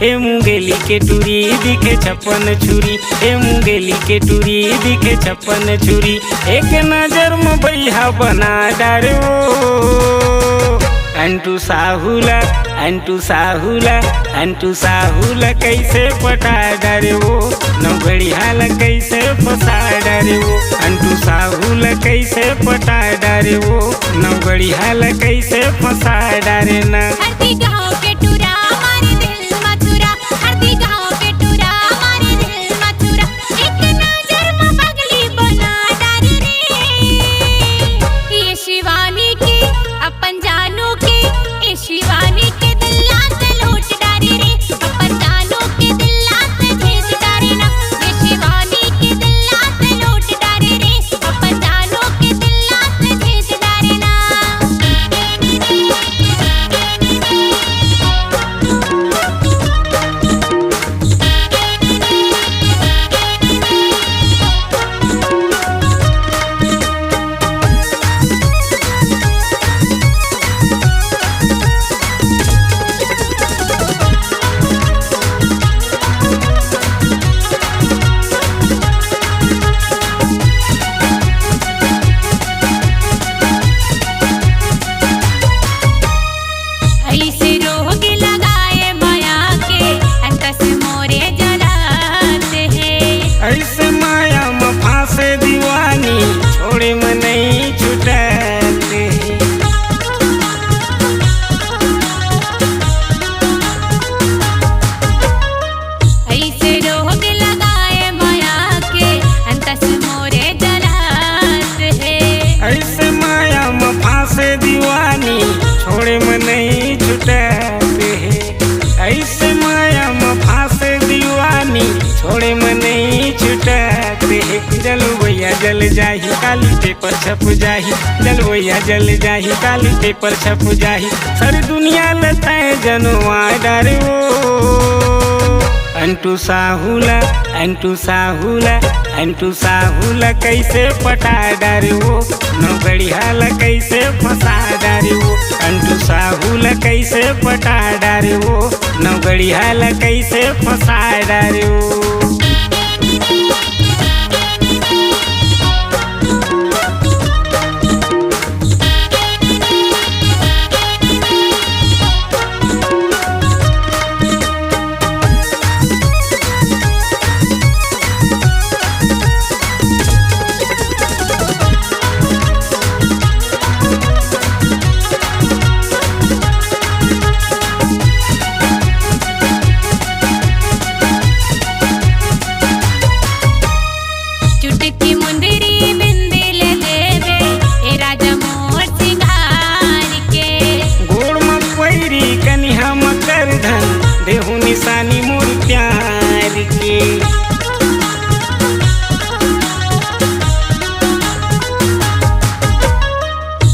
ए मुंगेली के टूरी दिखे छप्पन छुरी, ए मुंगेली के टूरी दिखे छप्पन छुरी। एक नजर में बैहा बना डारे वो अंटू साहुला, अंटू साहुला, अंटू साहुला कैसे पटा डारे वो नौगढ़ियाला कैसे फंसा डारे वो अंटू साहुला कैसे पटा डारे वो नौगढ़ियाला कैसे फंसा डारे ना। हरदी गाँव के टूरा हमारे दिल मथुरा, हरदी गाँव के टूरा हमारे दिल मथुरा। एक नजर में पगली बना डारे रे ये शिवानी की अपन जानू की, ये शिवानी के दिल लात लूट डारे रे अपन जानू के दिल लात भेज डारे ना। ये शिवानी के दिल लात लूट डारे रे अपन जानू के दिल लात भेज डारे ना। ऐसे रोग लगाए माया के अंकस मोरे जलाते हैं। ऐसे माया में फांसे दीवानी छोड़े में नहीं छुटाते। ऐसे रोग लगाए माया के अंकस मोरे जलाते हैं। ऐसे माया में फांसे दीवानी छोड़े में नहीं छुटाते हैं। ऐसे माया में फांसे दीवानी छोड़े में नहीं छुटाते हैं। जल भैया जल जाही काली पेपर छप जाही, जल भैया जल जाही काली पेपर छप जाही। सारी दुनिया लेता है जनवा डारे वो अंटू साहुला, अंटू साहुला, अंटू साहुला कैसे पटा डारे वो नौगढ़ियाला कैसे फंसा डारे वो अंटू साहुला कैसे पटा डारे वो नौगढ़ियाला कैसे फंसा डारे वो। चुटकी मुंदरी बिंदी ले देवे ए राजा मोर सिंगार के। गोड़ में पैरी कनिहा मकर धन देहु निशानी मोर प्यार के।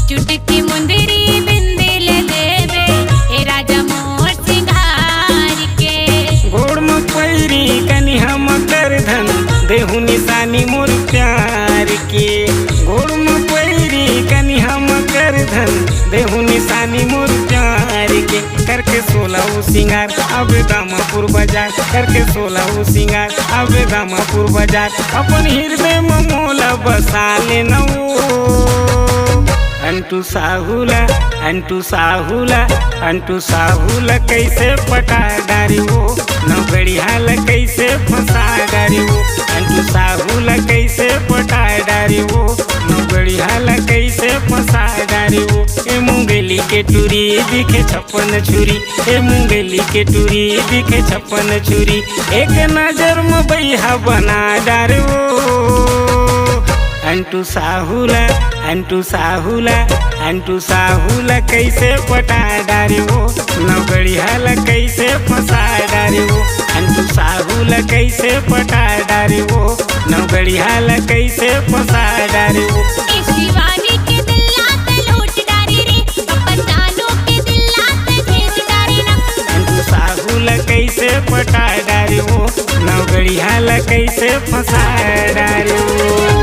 चुटकी मुंदरी बिंदी ले देवे ए राजा मोर सिंगार के। गोड़ में पैरी कनिहा मकर धन देहु निशानी मोर प्यार के। गोड़ में पैरी कनिहा मकर धन देहु निशानी मोर प्यार के। करके 16 सिंगार अब दामापुर बाजार, करके 16 सिंगार अब दामापुर बाजार। अपन हृदय में मोला बसा लेना अंटू साहुला, अंटू साहुला, अंटू साहुला कैसे पटा डारी वो नौगढ़ियाला कैसे फंसा डारी वो अंटू साहुला कैसे पटा डारी वो नौगढ़ियाला कैसे फंसा डारी वो। ए मुंगेली के टूरी दिखे छप्पन छुरी, ए मुंगेली के टूरी दिखे छप्पन छुरी। एक नजर में बैहा बना डारे वो अंटू साहुला, अंटू साहुला, अंटू साहुला कैसे पटा डारे वो नौगढ़ियाला कैसे फंसा डारे वो अंटू साहुला कैसे पटा डारे वो नौगढ़ियाला कैसे फंसा डारे वो। ए शिवानी के दिल लात लूट डारे रे अपन जानू के दिल लात भेज डारे ना। अंटू साहुला कैसे पटा डारे वो नौगढ़ियाला कैसे फंसा डारे वो।